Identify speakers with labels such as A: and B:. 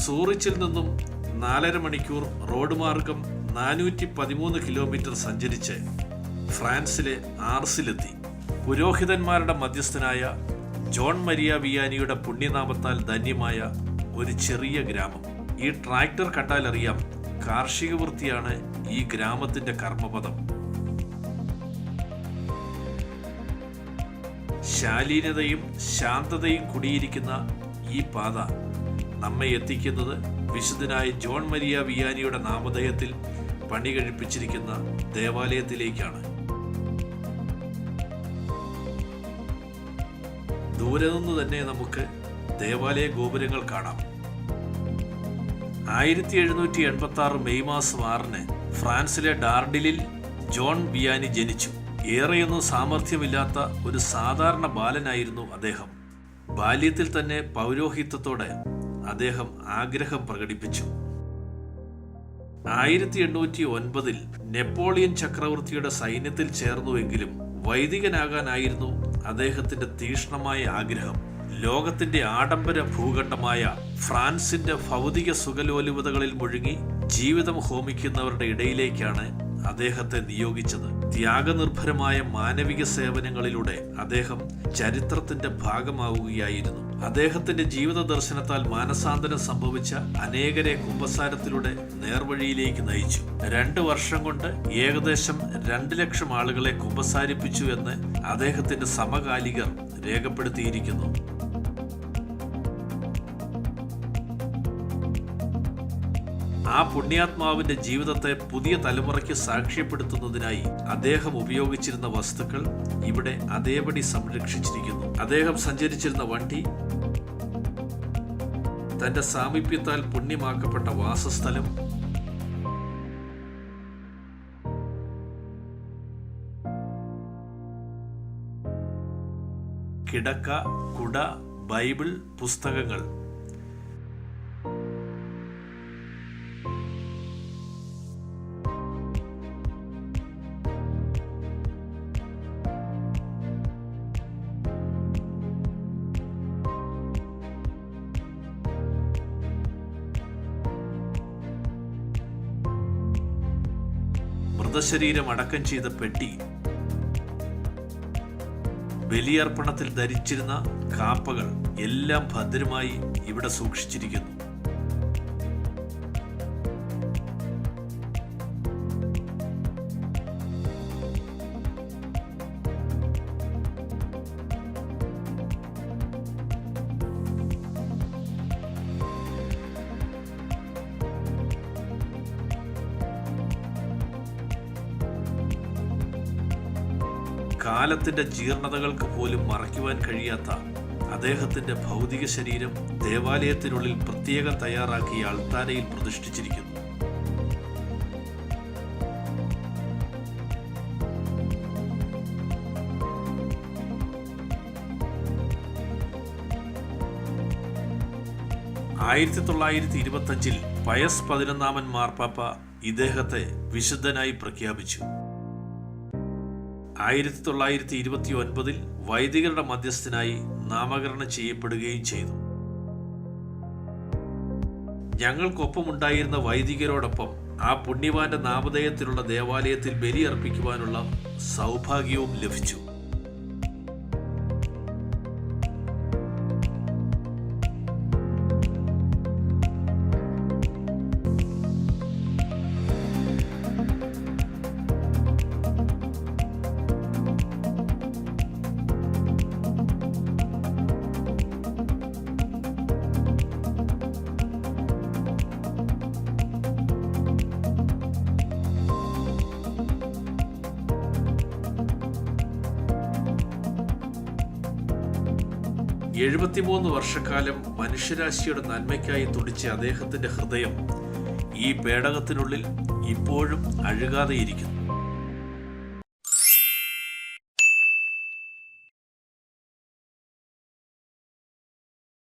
A: സൂറിച്ചിൽ നിന്നും 4.5 മണിക്കൂർ റോഡ് മാർഗം 413 കിലോമീറ്റർ സഞ്ചരിച്ച് ഫ്രാൻസിലെ ആർസിലെത്തി. പുരോഹിതന്മാരുടെ മധ്യസ്ഥനായ ജോൺ മരിയ വിയാനിയുടെ പുണ്യനാമത്താൽ ധന്യമായ ഒരു ചെറിയ ഗ്രാമം. ഈ ട്രാക്ടർ കണ്ടാലറിയാം കാർഷിക വൃത്തിയാണ് ഈ ഗ്രാമത്തിന്റെ കർമ്മപദം. ശാലീനതയും ശാന്തതയും കുടിയിരിക്കുന്ന ഈ പാത നമ്മെ എത്തിക്കുന്നത് വിശുദ്ധനായ ജോൺ മരിയ വിയാനിയുടെ നാമധേയത്തിൽ പണി കഴിപ്പിച്ചിരിക്കുന്ന ദേവാലയത്തിലേക്കാണ്. ദൂരെ നിന്ന് തന്നെ നമുക്ക് ദേവാലയ ഗോപുരങ്ങൾ കാണാം. 1786 മെയ് മാസം 6 ഫ്രാൻസിലെ ഡാർഡിലിൽ ജോൺ വിയാനി ജനിച്ചു. ഏറെയൊന്നും സാമർഥ്യമില്ലാത്ത ഒരു സാധാരണ ബാലനായിരുന്നു അദ്ദേഹം. ബാല്യത്തിൽ തന്നെ പൗരോഹിത്യത്തോടെ അദ്ദേഹം ആഗ്രഹം പ്രകടിപ്പിച്ചു. 1809 നെപ്പോളിയൻ ചക്രവർത്തിയുടെ സൈന്യത്തിൽ ചേർന്നുവെങ്കിലും വൈദികനാകാനായിരുന്നു അദ്ദേഹത്തിന്റെ തീക്ഷ്ണമായ ആഗ്രഹം. ലോകത്തിന്റെ ആഡംബര ഭൂഖണ്ഡമായ ഫ്രാൻസിന്റെ ഭൗതിക സുഖലോലുപതകളിൽ മുഴുകി ജീവിതം ഹോമിക്കുന്നവരുടെ ഇടയിലേക്കാണ് അദ്ദേഹത്തെ നിയോഗിച്ചത്. ത്യാഗനിർഭരമായ മാനവിക സേവനങ്ങളിലൂടെ അദ്ദേഹം ചരിത്രത്തിന്റെ ഭാഗമാവുകയായിരുന്നു. അദ്ദേഹത്തിന്റെ ജീവിത ദർശനത്താൽ മാനസാന്തരം സംഭവിച്ച അനേകരെ കുമ്പസാരത്തിലൂടെ നേർവഴിയിലേക്ക് നയിച്ചു. 2 വർഷം കൊണ്ട് ഏകദേശം 2 ലക്ഷം ആളുകളെ കുമ്പസാരിപ്പിച്ചു എന്ന് അദ്ദേഹത്തിന്റെ സമകാലികർ രേഖപ്പെടുത്തിയിരിക്കുന്നു. ആ പുണ്യാത്മാവിന്റെ ജീവിതത്തെ പുതിയ തലമുറയ്ക്ക് സാക്ഷ്യപ്പെടുത്തുന്നതിനായി അദ്ദേഹം ഉപയോഗിച്ചിരുന്ന വസ്തുക്കൾ ഇവിടെ അതേപടി സംരക്ഷിച്ചിരിക്കുന്നു. അദ്ദേഹം സഞ്ചരിച്ചിരുന്ന വണ്ടി, തന്റെ സാമീപ്യത്താൽ പുണ്യമാക്കപ്പെട്ട വാസസ്ഥലം, കിടക്ക, കുട, ബൈബിൾ, പുസ്തകങ്ങൾ. മൃതശരീരം അടക്കം ചെയ്ത പെട്ടി, ബലിയർപ്പണത്തിൽ ധരിച്ചിരുന്ന കാപ്പകൾ എല്ലാം ഭദ്രമായി ഇവിടെ സൂക്ഷിച്ചിരിക്കുന്നു. കാലത്തിന്റെ ജീർണതകൾക്ക് പോലും മറയ്ക്കുവാൻ കഴിയാത്ത അദ്ദേഹത്തിന്റെ ഭൗതിക ശരീരം ദേവാലയത്തിനുള്ളിൽ പ്രത്യേകം തയ്യാറാക്കിയ അൾത്താരയിൽ പ്രതിഷ്ഠിച്ചിരിക്കുന്നു. (1925) പയസ് 11 മാർപ്പാപ്പ ഇദ്ദേഹത്തെ വിശുദ്ധനായി പ്രഖ്യാപിച്ചു. 1929 വൈദികരുടെ മധ്യസ്ഥനായി നാമകരണം ചെയ്യപ്പെടുകയും ചെയ്തു. ഞങ്ങൾക്കൊപ്പമുണ്ടായിരുന്ന വൈദികരോടൊപ്പം ആ പുണ്യവാന്റെ നാമധേയത്തിലുള്ള ദേവാലയത്തിൽ ബലിയർപ്പിക്കുവാനുള്ള സൗഭാഗ്യവും ലഭിച്ചു. (73 വർഷക്കാലം മനുഷ്യരാശിയുടെ നന്മയ്ക്കായി തുടിച്ച അദ്ദേഹത്തിന്റെ ഹൃദയം ഈ പേടകത്തിനുള്ളിൽ ഇപ്പോഴും അഴുകാതെയിരിക്കുന്നു.